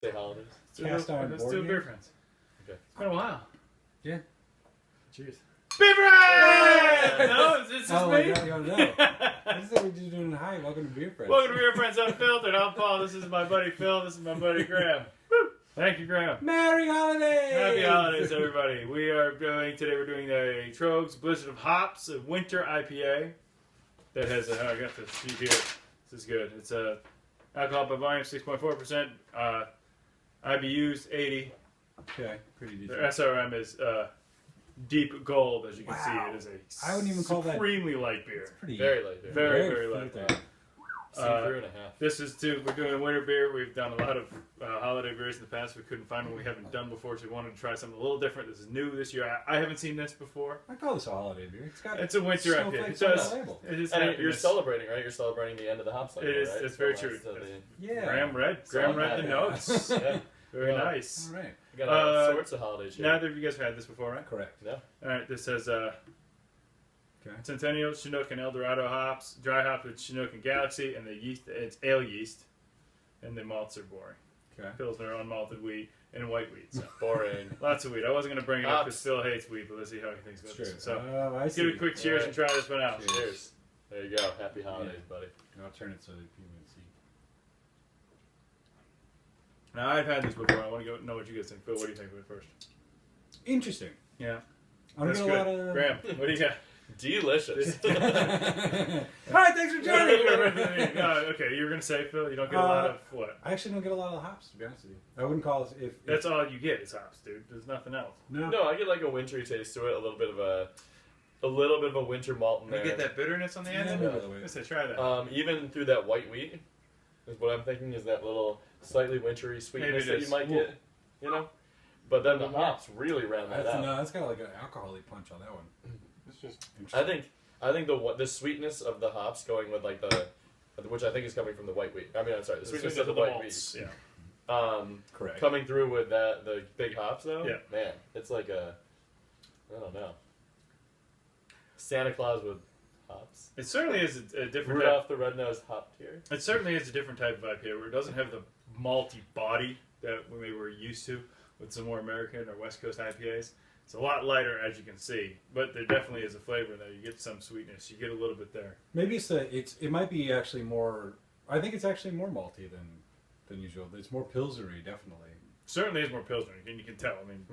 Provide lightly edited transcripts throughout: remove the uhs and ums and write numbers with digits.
Stay holidays. Cast iron Let's board do game? beer friends. Okay. It's been a while. Yeah. Cheers. Beer friends! No, is this Oh, me? no. This is what we're just doing. Hi, welcome to Beer Friends. Welcome to Beer Friends Unfiltered. I'm Paul. This is my buddy Phil. This is my buddy Graham. Woo! Thank you, Graham. Merry holidays! Happy holidays, everybody. We're doing a Troegs Blizzard of Hops, a Winter IPA that has I got this sheet here. This is good. It's a alcohol by volume 6.4%, IBUs 80. Okay, pretty decent. Their SRM is deep gold, as you can see. It is a I wouldn't even call that supremely light beer. pretty Very light beer. Very light. filtered. See-through and a half. This is we're doing a winter beer. We've done a lot of holiday beers in the past. We couldn't find one we haven't done before, so we wanted to try something a little different. This is new this year. I haven't seen this before. I call this a holiday beer. It's a winter IPA. It does. It is And you're happiness. celebrating, right? You're celebrating the end of the hop cycle, It is. right? It's very So true. that's, Yeah. Graham read the notes. yeah. Very Yeah. nice. We All right. got all sorts of holidays here. Neither of you guys have had this before, right? Correct. Yeah. All right. This says Okay. Centennial, Chinook, and Eldorado hops. Dry hops with Chinook and Galaxy, and the yeast. It's ale yeast, and the malts are boring. Okay. Pilsner, unmalted wheat, and white wheat. So. Boring. Lots of wheat. I wasn't going to bring it up because Hops. Phil hates wheat, but let's see how he thinks about It's true. this. So I let's see. give it a quick cheers Right. and try this one out. Cheers. Cheers. There you go. Happy holidays, buddy. I'll turn it so that people can see. Now, I've had this before. I want to know what you guys think. Phil, what do you think of it first? Interesting. Yeah. I'm That's getting good. a lot of... Graham, what do you got? Delicious. All right, thanks for joining. Okay, you were going to say, Phil, you don't get a lot of what? I actually don't get a lot of hops, to be honest with you. I wouldn't call it if That's all you get is hops, dude. There's nothing else. no. No, I get like a wintry taste to it. A little bit of a winter malt in You there. get that bitterness on the end? Yeah, Let's say, try that. Even through that white wheat is what I'm thinking is that little slightly wintry sweetness Maybe it that is. you might get, you know. But then the hops really round that out. No, that's got like an alcoholic punch on that one. It's just I think the sweetness of the hops going with like which I think is coming from the white wheat. I mean, I'm sorry, the sweetness of the white malts. wheat. Yeah. Correct. Coming through with the big hops though. Yeah. Man, it's like I don't know. Santa Claus with hops. It certainly is a different Rudolph the Red-Nosed Hop tier. It certainly is a different type of IPA where it doesn't have the malty body that we maybe we're used to with some more American or West Coast IPAs. It's a lot lighter, as you can see, but there definitely is a flavor in there. You get some sweetness. You get a little bit there. Maybe it might be actually more. I think it's actually more malty than usual. It's more pilsery, definitely. Certainly is more Pilsner, and you can tell. I mean,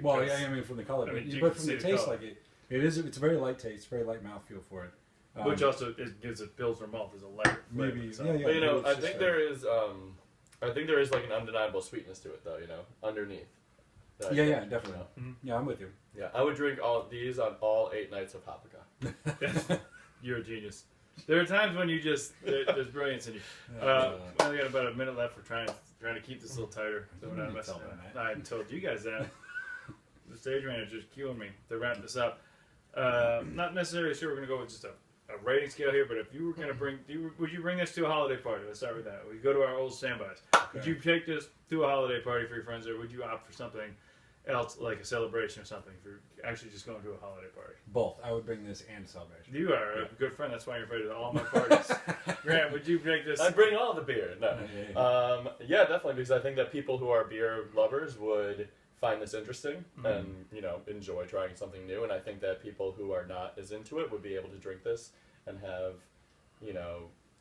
Well, because- yeah, I mean from the color, I mean, you but can from see the the taste, color. like it is. It's a very light taste, very light mouthfeel for it. which also gives it Pilsner malt as a lighter flavor. Maybe, So. yeah, yeah. But you know, it's I just think there is like an undeniable sweetness to it though. You know, underneath. That I Yeah, think, yeah, definitely. you know. Yeah, I'm with you. Yeah, I would drink all these on all 8 nights of Hanukkah. You're a genius. There are times when you just there's brilliance in you. We only got about a minute left. We're trying to keep this a little tighter. So we're not messing tell them around. that. I hadn't told you guys that. The stage manager's cueing me to wrap this up. Not necessarily sure we're going to go with just a rating scale here, but if you were going to bring, would you bring this to a holiday party? Let's start with that. We go to our old standbys. Would you take this to a holiday party for your friends, or would you opt for something else, like a celebration or something, if you're actually just going to a holiday party? Both. I would bring this and celebration. You are a good friend. That's why you're invited to all my parties. Grant, would you take this? I bring all the beer. No, Yeah. definitely because I think that people who are beer lovers would find this interesting and enjoy trying something new. And I think that people who are not as into it would be able to drink this and have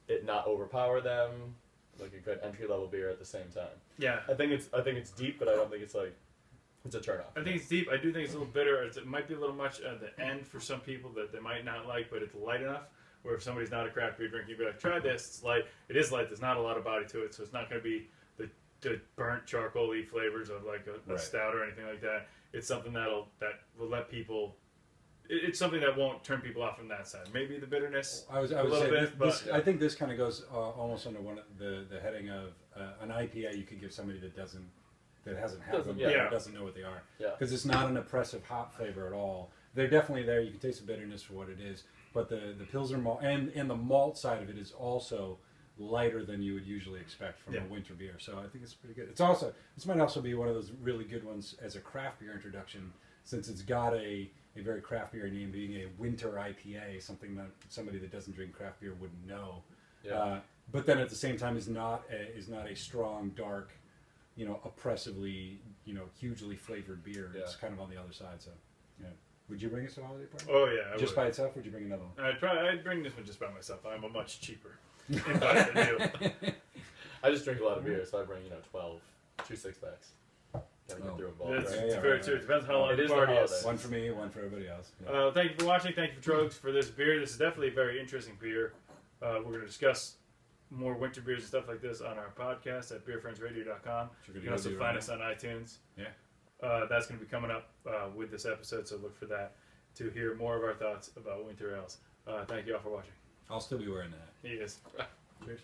it not overpower them, like a good entry level beer at the same time. Yeah. I think it's deep, but I don't think it's like it's a turn off. I think it's deep. I do think it's a little bitter. It might be a little much at the end for some people that they might not like, but it's light enough where if somebody's not a craft beer drinker, you'd be like, try this. It's light. It is light. There's not a lot of body to it, so it's not going to be the burnt charcoal-y flavors of like a Right. stout or anything like that. It's something that will let people. It's something that won't turn people off from that side. Maybe the bitterness. I would little say bit, this, but- I think this kind of goes almost under one of the heading of an IPA. You could give somebody that hasn't had them, yeah. or doesn't know what they are, Yeah. because it's not an oppressive hop flavor at all. They're definitely there. You can taste the bitterness for what it is, but the Pilsner malt and the malt side of it is also lighter than you would usually expect from a winter beer. So I think it's pretty good. This might also be one of those really good ones as a craft beer introduction, since it's got a very craft beer name, being a winter IPA, something that somebody that doesn't drink craft beer wouldn't know. Yeah. But then at the same time is not a strong, dark oppressively, hugely flavored beer. It's Yeah. kind of on the other side. So, yeah. Would you bring us to a holiday party? Oh yeah, I Just would. by itself, or would you bring another one? I'd bring this one just by myself. I'm a much cheaper invite than you. I just drink a lot of beer, so I bring 2 6-packs. Gotta get Oh. through them both. That's right? Yeah, very right, true. right. It depends on how long It the is the party is. holiday. One for me, one for everybody else. Yeah. Thank you for watching. Thank you for Troegs for this beer. This is definitely a very interesting beer. We're going to discuss more winter beers and stuff like this on our podcast at beerfriendsradio.com. You can also find us on iTunes. Yeah. That's going to be coming up with this episode, so look for that to hear more of our thoughts about winter ales. Thank you all for watching. I'll still be wearing that. He is. Cheers.